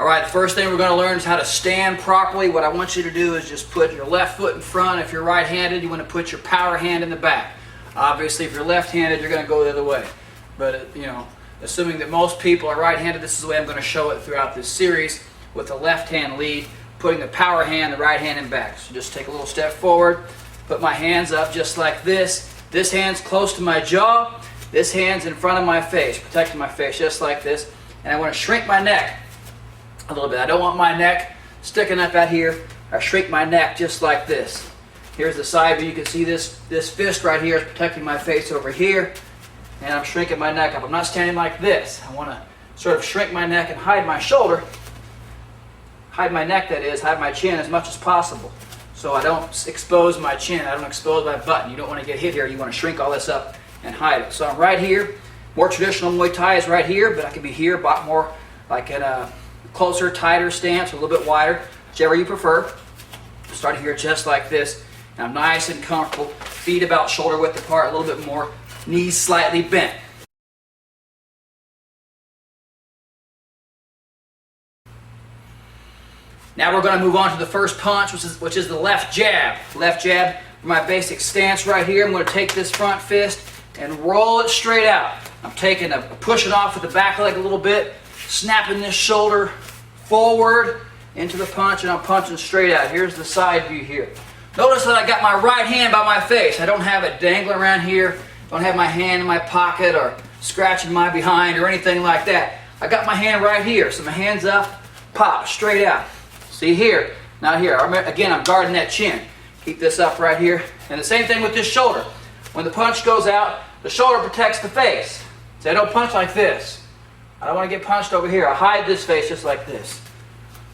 All right, the first thing we're going to learn is how to stand properly. What I want you to do is just put your left foot in front. If you're right-handed, you want to put your power hand in the back. Obviously, if you're left-handed, you're going to go the other way. But, assuming that most people are right-handed, this is the way I'm going to show it throughout this series with the left-hand lead, putting the power hand, the right hand in back. So just take a little step forward, put my hands up just like this. This hand's close to my jaw. This hand's in front of my face, protecting my face just like this. And I want to shrink my neck a little bit. I don't want my neck sticking up out here. I shrink my neck just like this. Here's the side view. You can see this fist right here is protecting my face over here. And I'm shrinking my neck up. I'm not standing like this. I want to sort of shrink my neck and hide my shoulder. Hide my neck, that is. Hide my chin as much as possible. So I don't expose my chin. I don't expose my button. You don't want to get hit here. You want to shrink all this up and hide it. So I'm right here. More traditional Muay Thai is right here, but I can be here, but more like in a closer, tighter stance, a little bit wider, whichever you prefer. Start here just like this. And I'm nice and comfortable. Feet about shoulder width apart, a little bit more. Knees slightly bent. Now we're going to move on to the first punch, which is the left jab. Left jab for my basic stance right here. I'm going to take this front fist and roll it straight out. I'm pushing off with the back leg a little bit, snapping this shoulder forward into the punch, and I'm punching straight out. Here's the side view here. Notice that I got my right hand by my face. I don't have it dangling around here. Don't have my hand in my pocket or scratching my behind or anything like that. I got my hand right here. So my hand's up, pop, straight out. See here, not here. Again, I'm guarding that chin. Keep this up right here. And the same thing with this shoulder. When the punch goes out, the shoulder protects the face. See, I don't punch like this. I don't want to get punched over here. I hide this face just like this.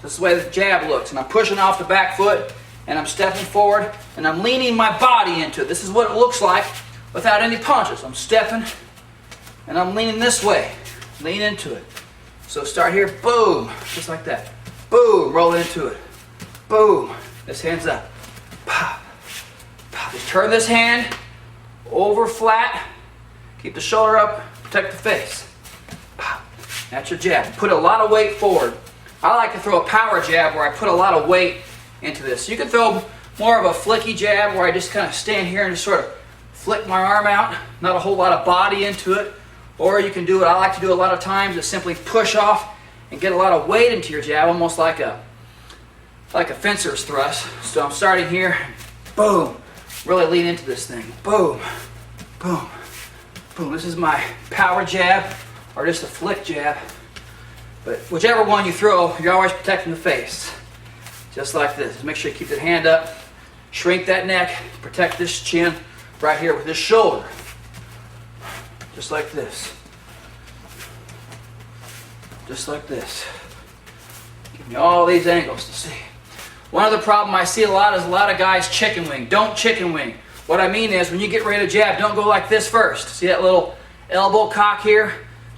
This is the way the jab looks. And I'm pushing off the back foot, and I'm stepping forward, and I'm leaning my body into it. This is what it looks like without any punches. I'm stepping, and I'm leaning this way. Lean into it. So start here, boom, just like that. Boom, roll into it. Boom, this hand's up. Pop, pop. Just turn this hand over flat. Keep the shoulder up, protect the face. Pop. That's your jab. Put a lot of weight forward. I like to throw a power jab where I put a lot of weight into this. You can throw more of a flicky jab where I just kind of stand here and just sort of flick my arm out, not a whole lot of body into it. Or you can do what I like to do a lot of times, is simply push off and get a lot of weight into your jab, almost like a fencer's thrust. So I'm starting here, boom, really lean into this thing. Boom, boom, boom. This is my power jab or just a flick jab. But whichever one you throw, you're always protecting the face. Just like this. Just make sure you keep that hand up, shrink that neck, protect this chin right here with this shoulder. Just like this. Just like this. Give me all these angles to see. One other problem I see a lot is a lot of guys chicken wing. Don't chicken wing. What I mean is when you get ready to jab, don't go like this first. See that little elbow cock here?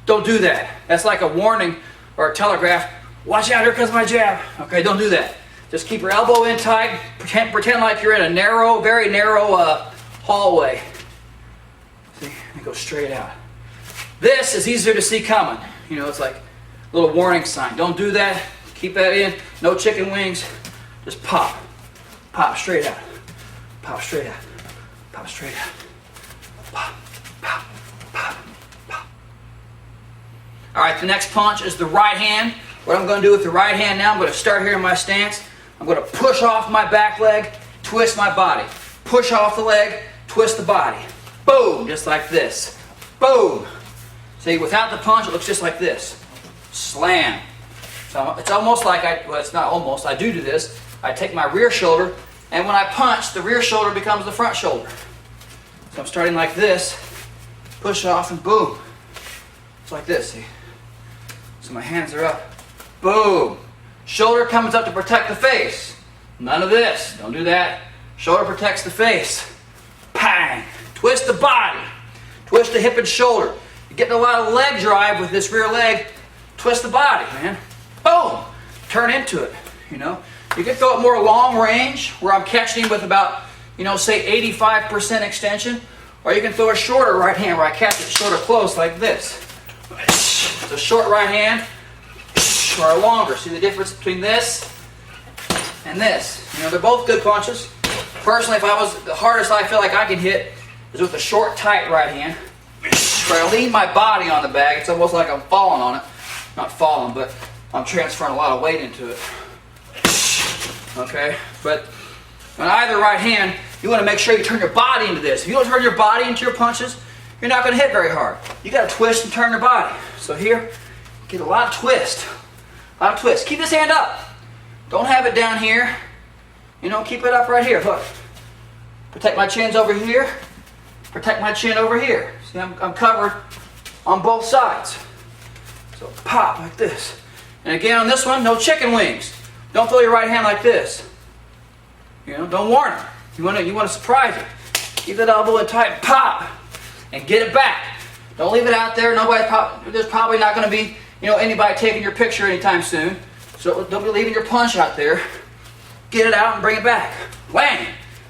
Don't do that. That's like a warning or a telegraph. Watch out, here comes my jab. Okay, don't do that. Just keep your elbow in tight. Pretend like you're in a narrow, very narrow hallway. See, and go straight out. This is easier to see coming. It's like a little warning sign. Don't do that. Keep that in. No chicken wings. Just pop. Pop straight out. Pop straight out. Pop straight out. Pop, pop, pop, pop. All right, the next punch is the right hand. What I'm going to do with the right hand now, I'm going to start here in my stance. I'm going to push off my back leg, twist my body. Push off the leg, twist the body. Boom, just like this. Boom. See, without the punch, it looks just like this. Slam. So it's almost like it's not almost, I do this. I take my rear shoulder, and when I punch, the rear shoulder becomes the front shoulder. So I'm starting like this, push off, and boom. It's like this, see? So my hands are up. Boom. Shoulder comes up to protect the face. None of this. Don't do that. Shoulder protects the face. Bang. Twist the body. Twist the hip and shoulder. You're getting a lot of leg drive with this rear leg. Twist the body, man. Boom. Turn into it, You can throw it more long range, where I'm catching him with about, say 85% extension. Or you can throw a shorter right hand, where I catch it sort of close like this. It's a short right hand. are longer. See the difference between this and this? You know, they're both good punches. Personally, the hardest I feel like I can hit is with the short, tight right hand. Where I lean my body on the bag, it's almost like I'm falling on it. Not falling, but I'm transferring a lot of weight into it. Okay, but on either right hand, you want to make sure you turn your body into this. If you don't turn your body into your punches, you're not going to hit very hard. You got to twist and turn your body. So here, get a lot of twist. A lot of twist. Keep this hand up. Don't have it down here. You know, keep it up right here. Look. Protect my chins over here. Protect my chin over here. See, I'm covered on both sides. So pop like this. And again on this one, no chicken wings. Don't throw your right hand like this. You know, don't warn them. You want to surprise it. Keep that elbow in tight, pop, and get it back. Don't leave it out there. There's probably not going to be, you know, anybody taking your picture anytime soon. So don't be leaving your punch out there. Get it out and bring it back. Whang!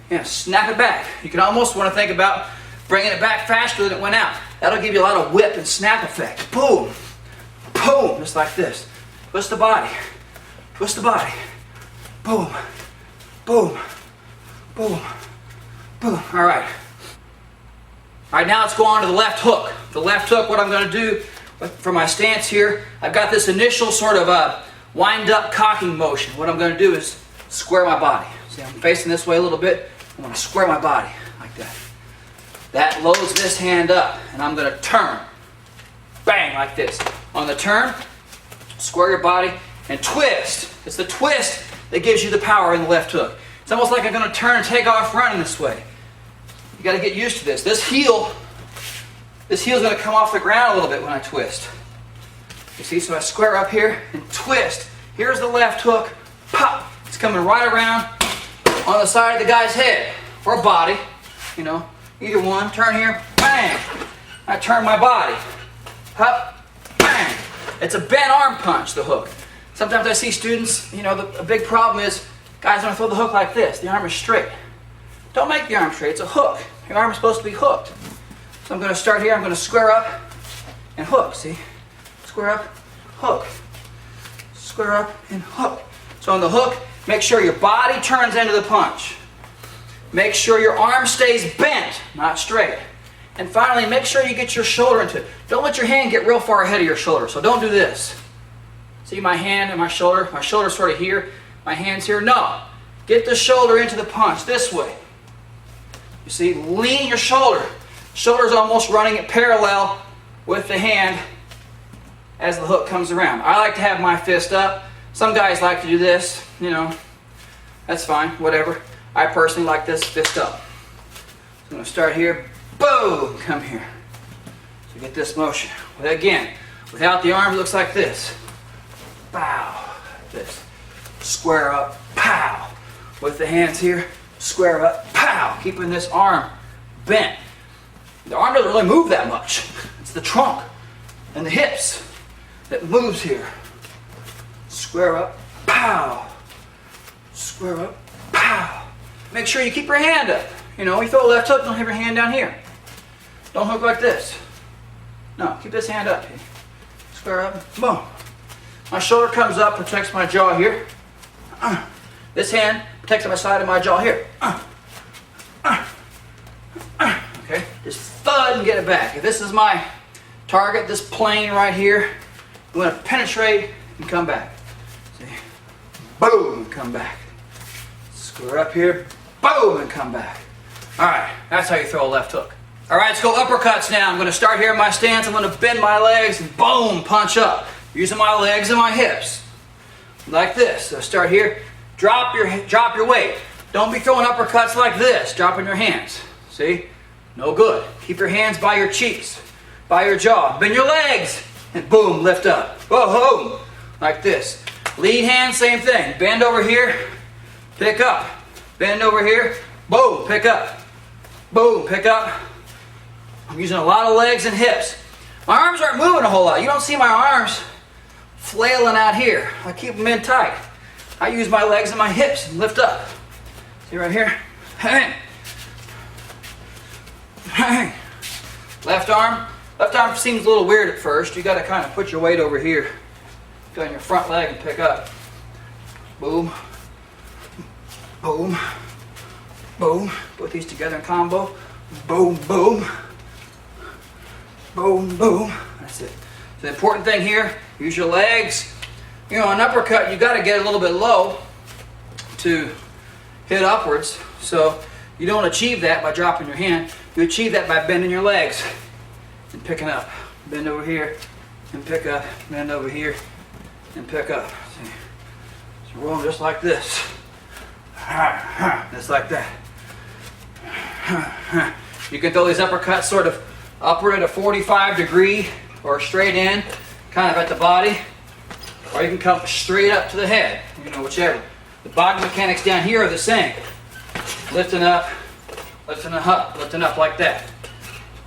Yeah, snap it back. You can almost want to think about bringing it back faster than it went out. That'll give you a lot of whip and snap effect. Boom, boom, just like this. Twist the body. Twist the body. Boom, boom, boom, boom. All right. All right, now let's go on to the left hook. The left hook, what I'm going to do for my stance here, I've got this initial sort of wind-up cocking motion. What I'm going to do is square my body. See, I'm facing this way a little bit. I'm going to square my body like that. That loads this hand up, and I'm going to turn. Bang, like this. On the turn, square your body and twist. It's the twist that gives you the power in the left hook. It's almost like I'm going to turn and take off running this way. You got to get used to this. This heel is going to come off the ground a little bit when I twist. You see, so I square up here and twist. Here's the left hook. Pop. It's coming right around on the side of the guy's head or body. You know, either one. Turn here. Bang. I turn my body. Up. Bang. It's a bent arm punch, the hook. Sometimes I see students, you know, the big problem is guys want to throw the hook like this. The arm is straight. Don't make the arm straight. It's a hook. Your arm is supposed to be hooked. So I'm going to start here. I'm going to square up and hook. See? Square up, hook. Square up and hook. So on the hook, make sure your body turns into the punch. Make sure your arm stays bent, not straight. And finally, make sure you get your shoulder into it. Don't let your hand get real far ahead of your shoulder. So don't do this. See my hand and my shoulder? My shoulder's sort of here. My hand's here. No. Get the shoulder into the punch this way. You see, lean your shoulder. Shoulder's almost running it parallel with the hand as the hook comes around. I like to have my fist up. Some guys like to do this, you know. That's fine, whatever. I personally like this fist up. So I'm going to start here. Boom! Come here. So get this motion. But again, without the arm, it looks like this. Bow. This. Square up. Pow. With the hands here. Square up. Pow. Keeping this arm bent. The arm doesn't really move that much. It's the trunk and the hips that moves here. Square up. Pow. Square up. Pow. Make sure you keep your hand up. You know, you throw a left hook, don't have your hand down here. Don't hook like this. No, keep this hand up. Square up, boom. My shoulder comes up, protects my jaw here. This hand protects my side of my jaw here. Okay, just thud and get it back. If this is my target, this plane right here, I'm going to penetrate and come back. See? Boom, and come back. Square up here, boom, and come back. All right, that's how you throw a left hook. All right, let's go uppercuts now. I'm going to start here in my stance. I'm going to bend my legs and boom, punch up. Using my legs and my hips. Like this. So start here. Drop your weight. Don't be throwing uppercuts like this. Dropping your hands. See? No good. Keep your hands by your cheeks, by your jaw. Bend your legs and boom, lift up. Whoa, like this. Lead hand, same thing. Bend over here, pick up. Bend over here, boom, pick up. Boom, pick up. I'm using a lot of legs and hips. My arms aren't moving a whole lot. You don't see my arms flailing out here. I keep them in tight. I use my legs and my hips and lift up. See right here? Hang. Hang. Left arm seems a little weird at first. You got to kind of put your weight over here on your front leg and pick up. Boom, boom, boom. Put these together in combo. Boom, boom, boom, boom. That's it. So the important thing here, use your legs. You know, an uppercut, you got to get a little bit low to hit upwards. So you don't achieve that by dropping your hand. You achieve that by bending your legs and picking up. Bend over here and pick up. Bend over here and pick up. See? So roll just like this. Just like that. You can throw these uppercuts sort of upward at a 45-degree or straight in, kind of at the body. Or you can come straight up to the head, you know, whichever. The body mechanics down here are the same. Lifting up, lifting up, lifting up like that.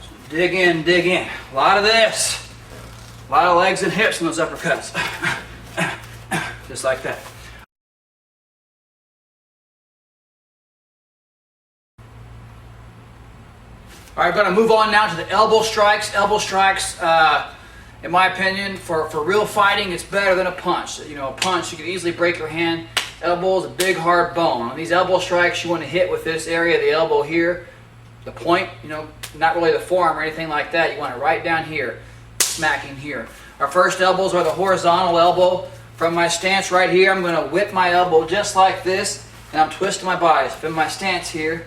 So dig in, dig in. A lot of this. A lot of legs and hips in those uppercuts. Just like that. All right, I'm going to move on now to the elbow strikes. Elbow strikes, in my opinion, for real fighting, it's better than a punch. You know, a punch, you can easily break your hand. Elbow is a big, hard bone. On these elbow strikes, you want to hit with this area of the elbow here, the point, you know, not really the forearm or anything like that. You want it right down here, smacking here. Our first elbows are the horizontal elbow. From my stance right here, I'm going to whip my elbow just like this, and I'm twisting my body. So in my stance here,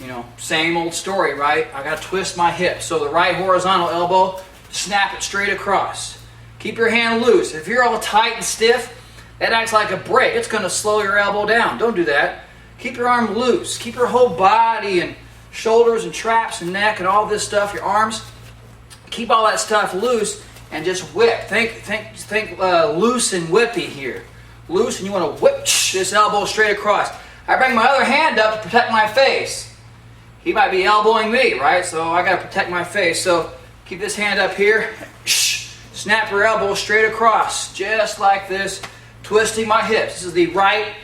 you know, same old story, right? I got to twist my hip. So the right horizontal elbow, snap it straight across. Keep your hand loose. If you're all tight and stiff, that acts like a brake. It's going to slow your elbow down. Don't do that. Keep your arm loose. Keep your whole body and shoulders and traps and neck and all this stuff, your arms. Keep all that stuff loose and just whip. Think loose and whippy here. Loose, and you want to whip this elbow straight across. I bring my other hand up to protect my face. He might be elbowing me, right? So I got to protect my face. So keep this hand up here. Snap your elbow straight across, just like this. Twisting my hips. This is the right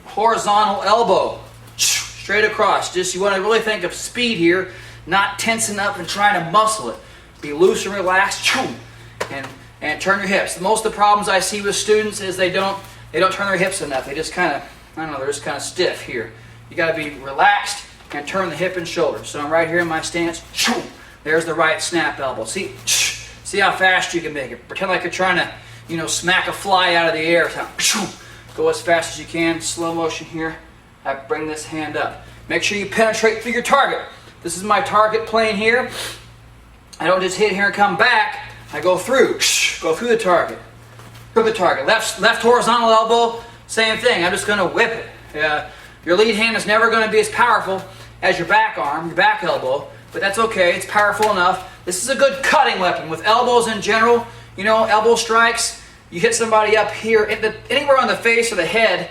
horizontal elbow. Straight across. Just, you want to really think of speed here, not tensing up and trying to muscle it. Be loose and relaxed. And turn your hips. Most of the problems I see with students is they don't turn their hips enough. They just kind of, I don't know, they're just kind of stiff here. You got to be relaxed and turn the hip and shoulder. So I'm right here in my stance. There's the right snap elbow. See how fast you can make it. Pretend like you're trying to, you know, smack a fly out of the air. Go as fast as you can. Slow motion here. I bring this hand up. Make sure you penetrate through your target. This is my target plane here. I don't just hit here and come back. I go through. Go through the target. Through the target. Left horizontal elbow, same thing. I'm just going to whip it. Your lead hand is never going to be as powerful as your back arm, your back elbow, but that's okay. It's powerful enough. This is a good cutting weapon. With elbows in general, you know, elbow strikes, you hit somebody up here, anywhere on the face or the head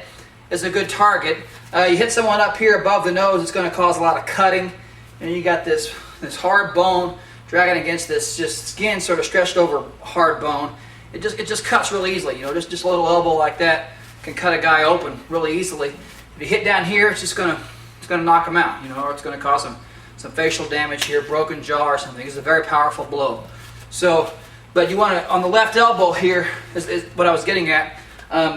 is a good target. You hit someone up here above the nose, it's going to cause a lot of cutting. And you got this hard bone dragging against this just skin sort of stretched over hard bone. It just cuts really easily. You know, just a little elbow like that can cut a guy open really easily. If you hit down here, it's gonna knock him out. You know, or it's gonna cause some facial damage here, broken jaw or something. It's a very powerful blow. So, but you want to, on the left elbow here is what I was getting at.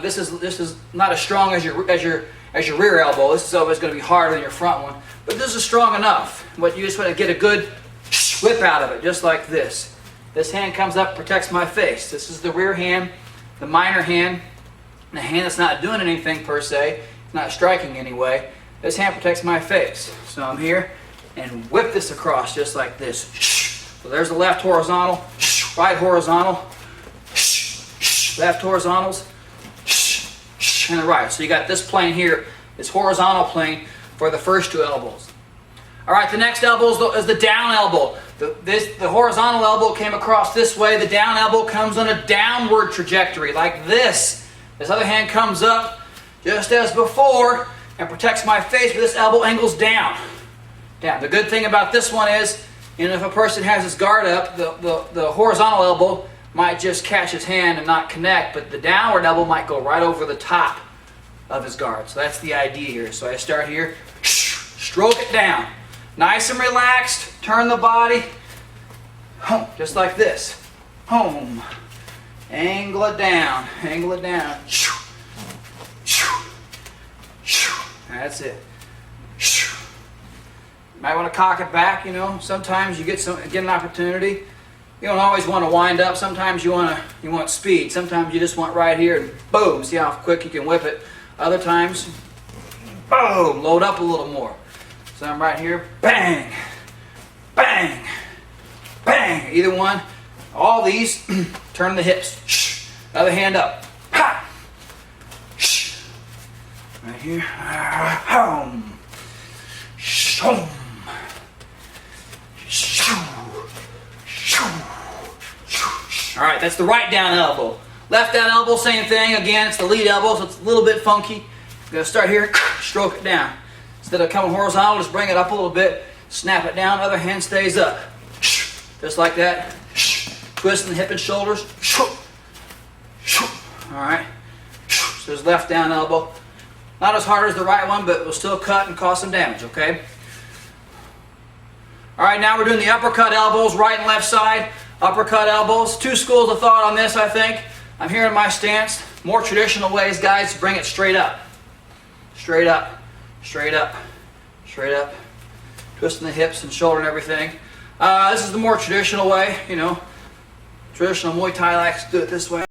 This is not as strong as your rear elbow. This is always going to be harder than your front one. But this is strong enough. But you just want to get a good whip out of it, just like this. This hand comes up, protects my face. This is the rear hand, the minor hand, the hand that's not doing anything per se, not striking anyway. This hand protects my face. So I'm here and whip this across just like this. So there's the left horizontal, right horizontal, left horizontals, and the right. So you got this plane here, this horizontal plane for the first two elbows. All right, the next elbow is the down elbow. The horizontal elbow came across this way. The down elbow comes on a downward trajectory like this. This other hand comes up just as before and protects my face, but this elbow angles down. Down. The good thing about this one is, you know, if a person has his guard up, the horizontal elbow might just catch his hand and not connect, but the downward elbow might go right over the top of his guard. So that's the idea here. So I start here, stroke it down. Nice and relaxed, turn the body, home, just like this. Home, Angle it down. Angle it down. That's it. Might want to cock it back, you know. Sometimes you get an opportunity. You don't always want to wind up. Sometimes you want speed. Sometimes you just want right here and boom. See how quick you can whip it. Other times, boom, load up a little more. So I'm right here, bang, bang, bang. Either one. All these, turn the hips. Other hand up. Ha. Right here. Boom. Shoom. All right, that's the right down elbow. Left down elbow, same thing. Again, it's the lead elbow, so it's a little bit funky. I'm going to start here, stroke it down. Instead of coming horizontal, just bring it up a little bit, snap it down, other hand stays up. Just like that. Twist in the hip and shoulders. All right. So there's left down elbow. Not as hard as the right one, but it will still cut and cause some damage, okay? All right, now we're doing the uppercut elbows, right and left side. Uppercut elbows. Two schools of thought on this, I think. I'm here in my stance. More traditional ways, guys, bring it straight up. Straight up. Straight up. Straight up. Twisting the hips and shoulder and everything. This is the more traditional way, you know. Traditional Muay Thai likes to do it this way.